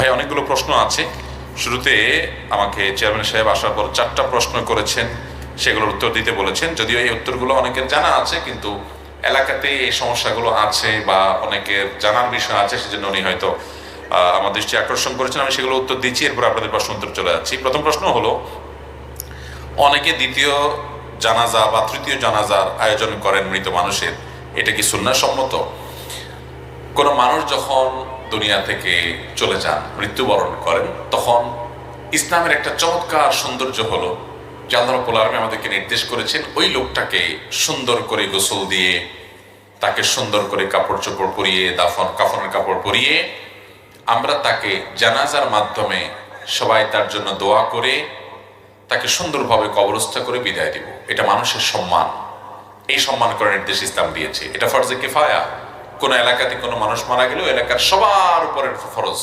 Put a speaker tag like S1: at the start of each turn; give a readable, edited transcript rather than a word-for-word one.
S1: ভাই অনেকগুলো প্রশ্ন আছে। শুরুতে আমাকে চেয়ারম্যান সাহেব আসার পর 4টা প্রশ্ন করেছেন, সেগুলোর উত্তর দিতে বলেছেন। যদিও এই উত্তরগুলো অনেকের জানা আছে, কিন্তু এলাকাতে এই সমস্যাগুলো আছে বা অনেকের জানার বিষয় আছে, সেজন্য উনি হয়তো আমার দৃষ্টি আকর্ষণ করেছেন। আমি সেগুলো উত্তর দিচ্ছি, এরপর আপনাদের প্রশ্ন উত্তর চলে যাচ্ছি। প্রথম প্রশ্ন হলো, অনেকে দ্বিতীয় জানাজা বা তৃতীয় জানাজার আয়োজন করেন মৃত মানুষের, এটা কি সুন্নাহ সম্মত? কোনো মানুষ যখন দুনিয়া থেকে চলে যান, মৃত্যুবরণ করেন, তখন ইসলামের একটা চমৎকার সৌন্দর্য হলো যে আল্লাহ রাব্বুল আলামিন আমাদেরকে নির্দেশ করেছেন ওই লোকটাকে সুন্দর করে গোসল দিয়ে, তাকে সুন্দর করে কাপড় চোপড় পরিয়ে, কাফনের কাপড় পরিয়ে আমরা তাকে জানাজার মাধ্যমে সবাই তার জন্য দোয়া করে তাকে সুন্দরভাবে কবরস্থ করে বিদায় দিব। এটা মানুষের সম্মান, এই সম্মান করার নির্দেশ ইসলাম দিয়েছে। এটা ফরজে কিফায়া। কোন এলাকাতে কোনো মানুষ মারা গেলেও এলাকার সবার উপরের ফরজ